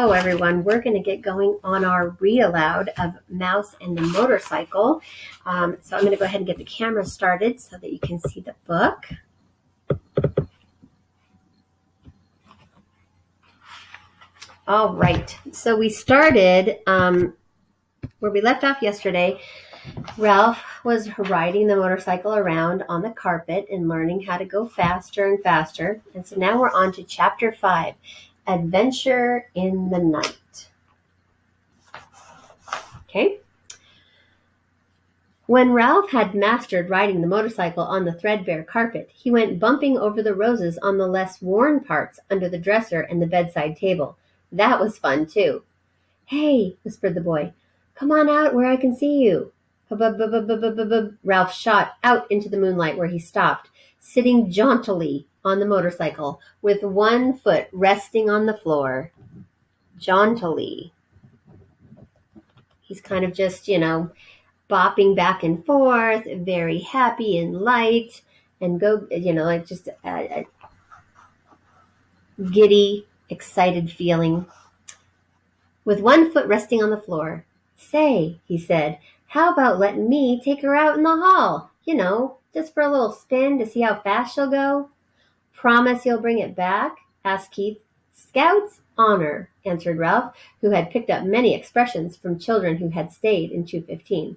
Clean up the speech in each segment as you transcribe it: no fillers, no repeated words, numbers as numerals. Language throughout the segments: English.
Hello everyone, we're going to get going on our read aloud of Mouse and the Motorcycle. So I'm going to go ahead and get the camera started so that you can see the book. All right, so we started where we left off yesterday. Ralph was riding the motorcycle around on the carpet and learning how to go faster and faster. And so now we're on to Chapter 5, Adventure in the Night. Okay. When Ralph had mastered riding the motorcycle on the threadbare carpet, he went bumping over the roses on the less worn parts under the dresser and the bedside table. That was fun, too. "Hey," whispered the boy, "come on out where I can see you." Hub-bub-bub-bub-bub-bub. Ralph shot out into the moonlight where he stopped, sitting jauntily on the motorcycle with one foot resting on the floor. Jauntily. He's kind of just, bopping back and forth, very happy and light, and like just a giddy, excited feeling. With one foot resting on the floor. "Say," he said, "how about letting me take her out in the hall? Just for a little spin to see how fast she'll go." "Promise you'll bring it back?" asked Keith. "Scout's honor," answered Ralph, who had picked up many expressions from children who had stayed in 215.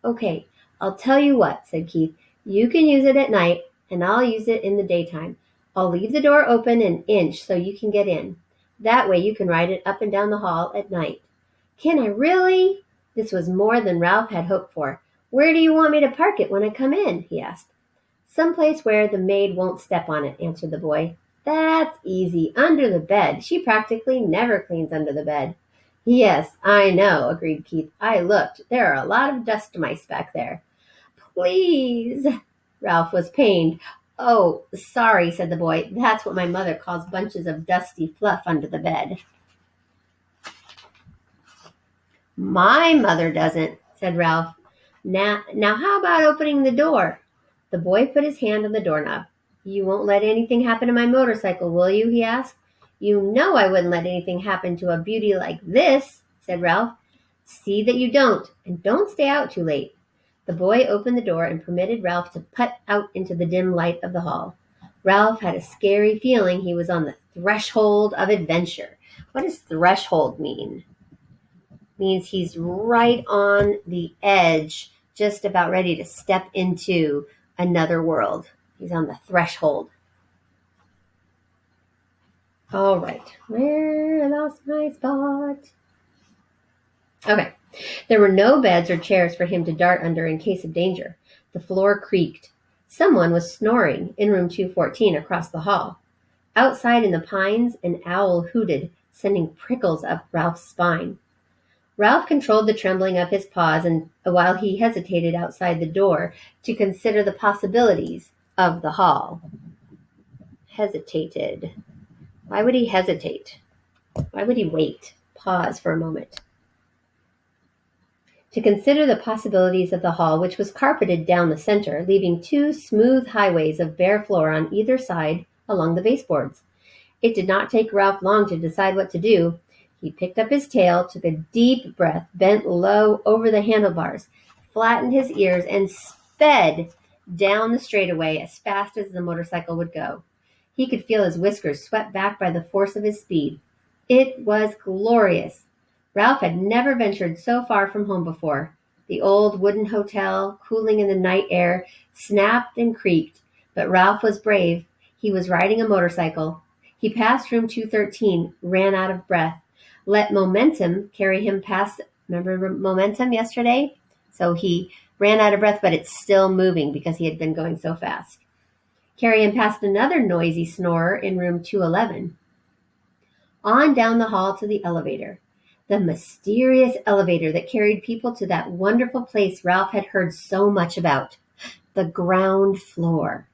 "Okay, I'll tell you what," said Keith. "You can use it at night, and I'll use it in the daytime. I'll leave the door open an inch so you can get in. That way you can ride it up and down the hall at night." "Can I really?" This was more than Ralph had hoped for. "Where do you want me to park it when I come in?" he asked. "Someplace where the maid won't step on it," answered the boy. "That's easy. Under the bed. She practically never cleans under the bed." "Yes, I know," agreed Keith. "I looked. There are a lot of dust mice back there." "Please." Ralph was pained. "Oh, sorry," said the boy. "That's what my mother calls bunches of dusty fluff under the bed." "My mother doesn't," said Ralph. Now how about opening the door?" The boy put his hand on the doorknob. "You won't let anything happen to my motorcycle, will you?" he asked. "You know I wouldn't let anything happen to a beauty like this," said Ralph. "See that you don't, and don't stay out too late." The boy opened the door and permitted Ralph to putt out into the dim light of the hall. Ralph had a scary feeling he was on the threshold of adventure. What does threshold mean? It means he's right on the edge, just about ready to step into another world. He's on the threshold. All right. Where I lost my spot. Okay. There were no beds or chairs for him to dart under in case of danger. The floor creaked. Someone was snoring in room 214 across the hall. Outside in the pines, an owl hooted, sending prickles up Ralph's spine. Ralph controlled the trembling of his paws while he hesitated outside the door to consider the possibilities of the hall. Hesitated. Why would he hesitate? Why would he wait? Pause for a moment. To consider the possibilities of the hall, which was carpeted down the center, leaving two smooth highways of bare floor on either side along the baseboards. It did not take Ralph long to decide what to do. He picked up his tail, took a deep breath, bent low over the handlebars, flattened his ears, and sped down the straightaway as fast as the motorcycle would go. He could feel his whiskers swept back by the force of his speed. It was glorious. Ralph had never ventured so far from home before. The old wooden hotel, cooling in the night air, snapped and creaked, but Ralph was brave. He was riding a motorcycle. He passed room 213, ran out of breath. Let momentum carry him past. Remember momentum yesterday? So he ran out of breath, but it's still moving because he had been going so fast. Carry him past another noisy snorer in room 211. On down the hall to the elevator. The mysterious elevator that carried people to that wonderful place Ralph had heard so much about. The ground floor.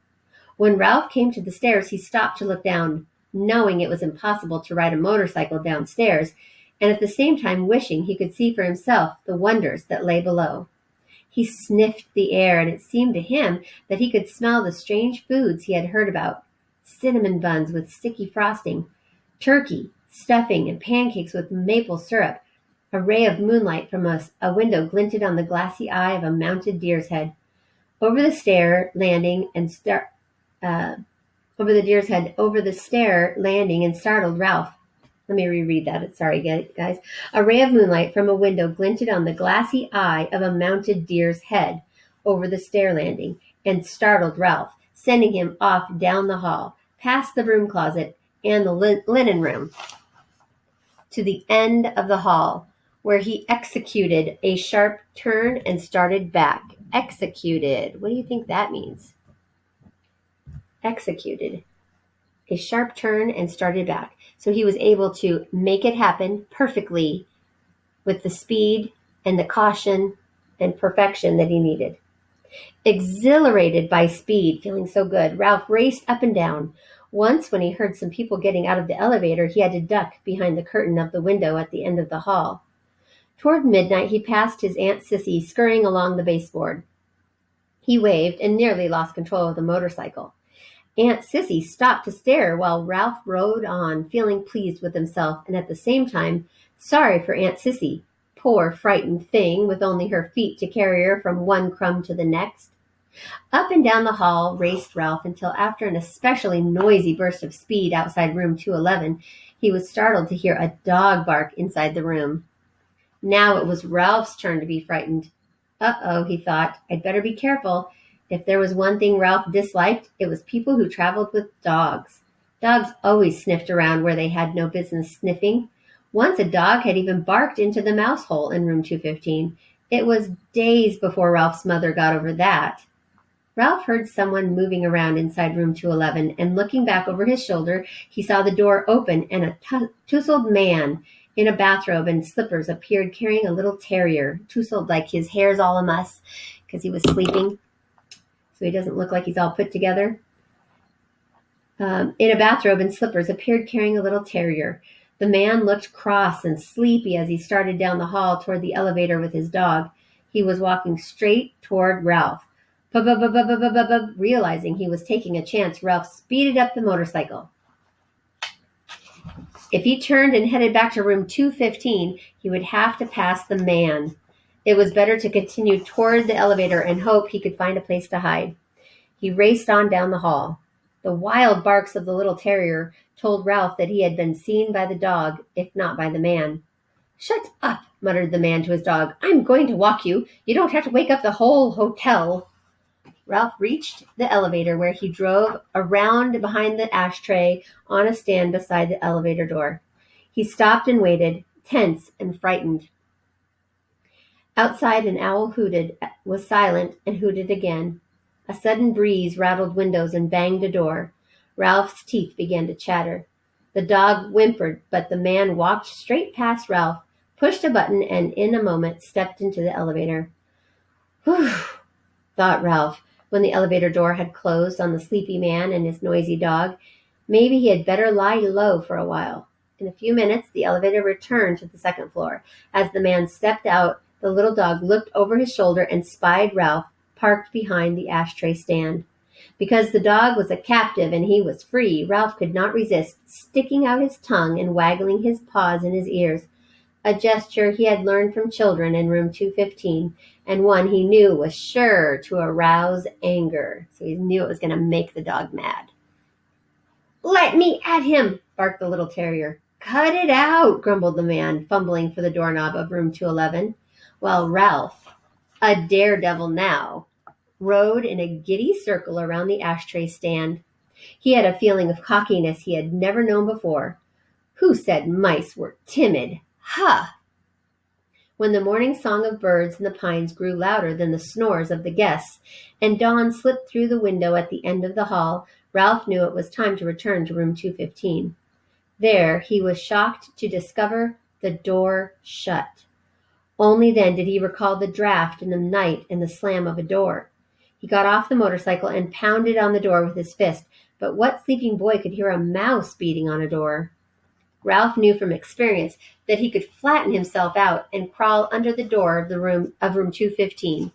When Ralph came to the stairs, he stopped to look down, knowing it was impossible to ride a motorcycle downstairs, and at the same time wishing he could see for himself the wonders that lay below. He sniffed the air, and it seemed to him that he could smell the strange foods he had heard about. Cinnamon buns with sticky frosting, turkey, stuffing, and pancakes with maple syrup. A ray of moonlight from a window glinted on the glassy eye of a mounted deer's head. Over the stair landing and over the deer's head, over the stair landing and startled Ralph. Let me reread that. Sorry, guys. A ray of moonlight from a window glinted on the glassy eye of a mounted deer's head over the stair landing and startled Ralph, sending him off down the hall, past the broom closet and the linen room, to the end of the hall, where he executed a sharp turn and started back. Executed. What do you think that means? Executed. A sharp turn and started back. So he was able to make it happen perfectly with the speed and the caution and perfection that he needed. Exhilarated by speed, feeling so good, Ralph raced up and down. Once, when he heard some people getting out of the elevator, he had to duck behind the curtain of the window at the end of the hall. Toward midnight, he passed his Aunt Sissy scurrying along the baseboard. He waved and nearly lost control of the motorcycle. Aunt Sissy stopped to stare while Ralph rode on, feeling pleased with himself and at the same time sorry for Aunt Sissy, poor frightened thing with only her feet to carry her from one crumb to the next. Up and down the hall raced Ralph until after an especially noisy burst of speed outside room 211, he was startled to hear a dog bark inside the room. Now it was Ralph's turn to be frightened. Uh-oh, he thought, I'd better be careful. If there was one thing Ralph disliked, it was people who traveled with dogs. Dogs always sniffed around where they had no business sniffing. Once a dog had even barked into the mouse hole in room 215. It was days before Ralph's mother got over that. Ralph heard someone moving around inside room 211, and looking back over his shoulder, he saw the door open and a tousled man in a bathrobe and slippers appeared carrying a little terrier, tousled like his hair's all a muss because he was sleeping, so he doesn't look like he's all put together. In a bathrobe and slippers appeared carrying a little terrier. The man looked cross and sleepy as he started down the hall toward the elevator with his dog. He was walking straight toward Ralph. Realizing he was taking a chance, Ralph speeded up the motorcycle. If he turned and headed back to room 215, he would have to pass the man. It was better to continue toward the elevator and hope he could find a place to hide. He raced on down the hall. The wild barks of the little terrier told Ralph that he had been seen by the dog, if not by the man. "Shut up," muttered the man to his dog. "I'm going to walk you. You don't have to wake up the whole hotel." Ralph reached the elevator where he drove around behind the ashtray on a stand beside the elevator door. He stopped and waited, tense and frightened. Outside an owl was silent and hooted again. A sudden breeze rattled windows and banged a door. Ralph's teeth began to chatter. The dog whimpered, but the man walked straight past Ralph, pushed a button, and in a moment stepped into the elevator. "Whew," thought Ralph, when the elevator door had closed on the sleepy man and his noisy dog. Maybe he had better lie low for a while. In a few minutes, the elevator returned to the second floor. As the man stepped out, the little dog looked over his shoulder and spied Ralph, parked behind the ashtray stand. Because the dog was a captive and he was free, Ralph could not resist sticking out his tongue and waggling his paws in his ears, a gesture he had learned from children in room 215, and one he knew was sure to arouse anger. So he knew it was going to make the dog mad. "Let me at him," barked the little terrier. "Cut it out," grumbled the man, fumbling for the doorknob of room 211, while Ralph, a daredevil now, rode in a giddy circle around the ashtray stand. He had a feeling of cockiness he had never known before. Who said mice were timid? Ha! When the morning song of birds in the pines grew louder than the snores of the guests, and dawn slipped through the window at the end of the hall, Ralph knew it was time to return to room 215. There, he was shocked to discover the door shut. Only then did he recall the draft in the night and the slam of a door. He got off the motorcycle and pounded on the door with his fist, but what sleeping boy could hear a mouse beating on a door? Ralph knew from experience that he could flatten himself out and crawl under the door of room 215,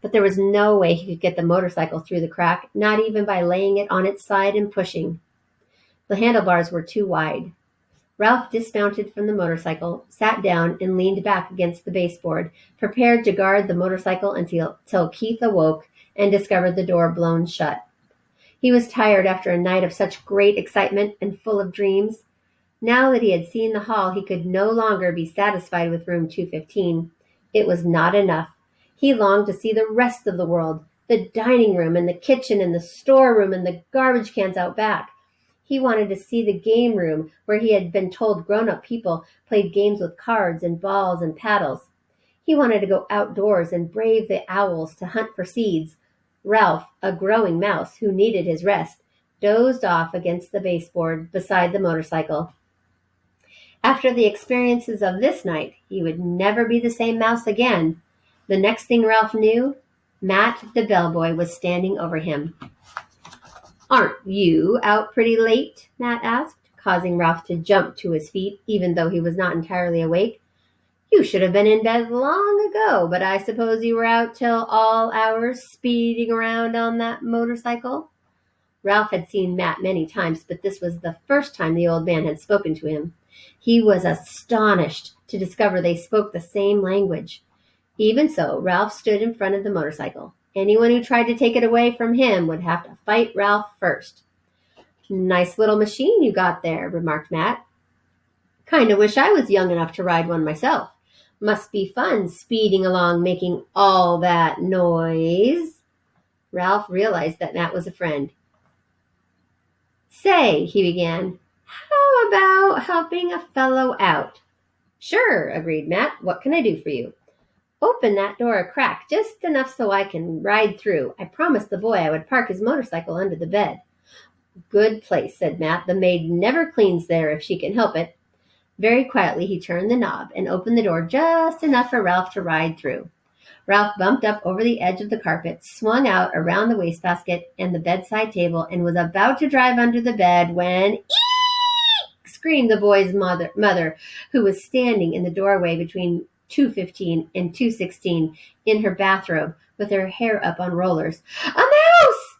but there was no way he could get the motorcycle through the crack, not even by laying it on its side and pushing. The handlebars were too wide. Ralph dismounted from the motorcycle, sat down, and leaned back against the baseboard, prepared to guard the motorcycle until Keith awoke and discovered the door blown shut. He was tired after a night of such great excitement and full of dreams. Now that he had seen the hall, he could no longer be satisfied with room 215. It was not enough. He longed to see the rest of the world, the dining room and the kitchen and the storeroom and the garbage cans out back. He wanted to see the game room where he had been told grown-up people played games with cards and balls and paddles. He wanted to go outdoors and brave the owls to hunt for seeds. Ralph, a growing mouse who needed his rest, dozed off against the baseboard beside the motorcycle. After the experiences of this night, he would never be the same mouse again. The next thing Ralph knew, Matt the bellboy was standing over him. "Aren't you out pretty late?" Matt asked, causing Ralph to jump to his feet, even though he was not entirely awake. "You should have been in bed long ago, but I suppose you were out till all hours speeding around on that motorcycle?" Ralph had seen Matt many times, but this was the first time the old man had spoken to him. He was astonished to discover they spoke the same language. Even so, Ralph stood in front of the motorcycle. Anyone who tried to take it away from him would have to fight Ralph first. "Nice little machine you got there," remarked Matt. "Kinda wish I was young enough to ride one myself. Must be fun speeding along making all that noise." Ralph realized that Matt was a friend. "Say," he began, "how about helping a fellow out?" "Sure," agreed Matt. "What can I do for you?" "Open that door a crack, just enough so I can ride through. I promised the boy I would park his motorcycle under the bed." "Good place," said Matt. "The maid never cleans there if she can help it." Very quietly he turned the knob and opened the door just enough for Ralph to ride through. Ralph bumped up over the edge of the carpet, swung out around the wastebasket and the bedside table, and was about to drive under the bed when "Eek!" screamed the boy's mother, who was standing in the doorway between 215 and 216 in her bathrobe with her hair up on rollers. "A mouse!"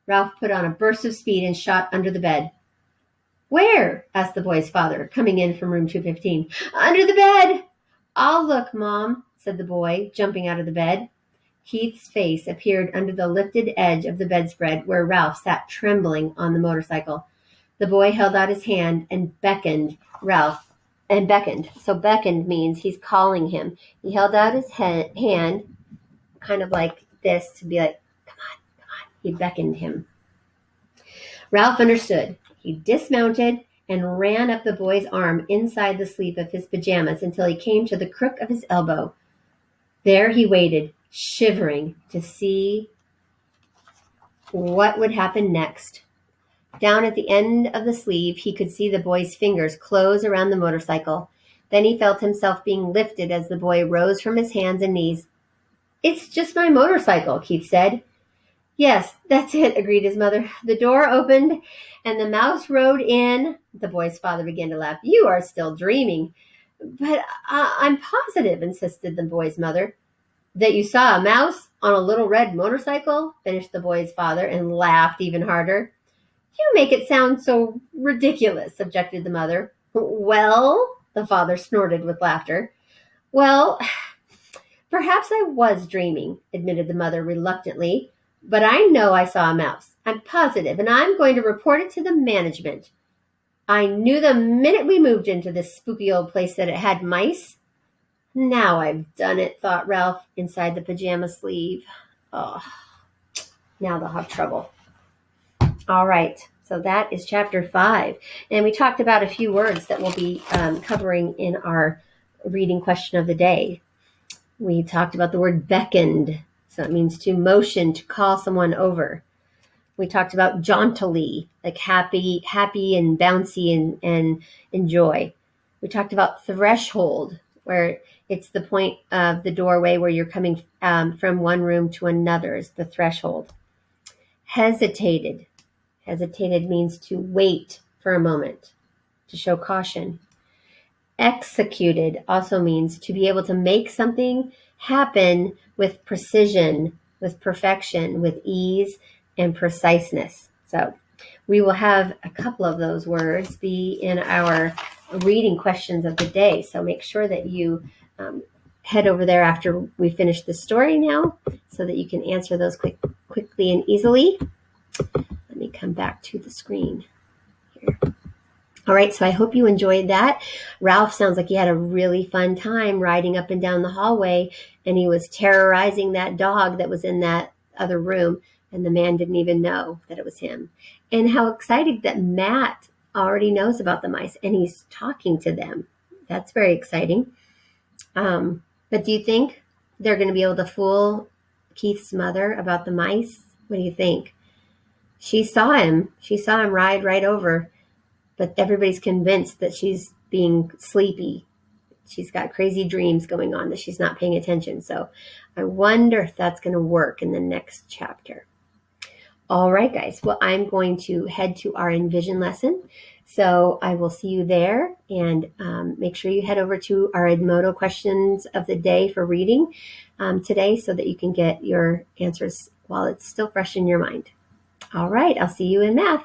Ralph put on a burst of speed and shot under the bed. "Where?" asked the boy's father, coming in from room 215. "Under the bed." "I'll look, Mom," said the boy, jumping out of the bed. Keith's face appeared under the lifted edge of the bedspread where Ralph sat trembling on the motorcycle. The boy held out his hand and beckoned Ralph. So beckoned means he's calling him. He held out his hand kind of like this to be like, "Come on, come on." He beckoned him. Ralph understood. He dismounted and ran up the boy's arm inside the sleeve of his pajamas until he came to the crook of his elbow. There he waited, shivering, to see what would happen next. Down at the end of the sleeve, he could see the boy's fingers close around the motorcycle. Then he felt himself being lifted as the boy rose from his hands and knees. "It's just my motorcycle," Keith said. "Yes, that's it," agreed his mother. The door opened and the mouse rode in. The boy's father began to laugh. "You are still dreaming." "But I'm positive," insisted the boy's mother. "That you saw a mouse on a little red motorcycle?" finished the boy's father and laughed even harder. "You make it sound so ridiculous," objected the mother. "Well," the father snorted with laughter. "Well, perhaps I was dreaming," admitted the mother reluctantly. "But I know I saw a mouse. I'm positive, and I'm going to report it to the management. I knew the minute we moved into this spooky old place that it had mice." "Now I've done it," thought Ralph inside the pajama sleeve. Oh, now they'll have trouble. All right, so that is chapter 5. And we talked about a few words that we'll be covering in our reading question of the day. We talked about the word beckoned. So it means to motion, to call someone over. We talked about jauntily, like happy and bouncy and enjoy. We talked about threshold, where it's the point of the doorway where you're coming from one room to another is the threshold. Hesitated. Hesitated means to wait for a moment, to show caution. Executed also means to be able to make something happen with precision, with perfection, with ease and preciseness. So We will have a couple of those words be in our reading questions of the day. So make sure that you head over there after we finish the story now so that you can answer those quickly and easily. Let me come back to the screen here. All right, so I hope you enjoyed that. Ralph sounds like he had a really fun time riding up and down the hallway, and he was terrorizing that dog that was in that other room, and the man didn't even know that it was him. And how exciting that Matt already knows about the mice, and he's talking to them. That's very exciting. But do you think they're going to be able to fool Keith's mother about the mice? What do you think? She saw him ride right over, but everybody's convinced that she's being sleepy. She's got crazy dreams going on that she's not paying attention. So I wonder if that's going to work in the next chapter. All right, guys. Well, I'm going to head to our Envision lesson. So I will see you there, and make sure you head over to our Edmodo questions of the day for reading today so that you can get your answers while it's still fresh in your mind. All right, I'll see you in math.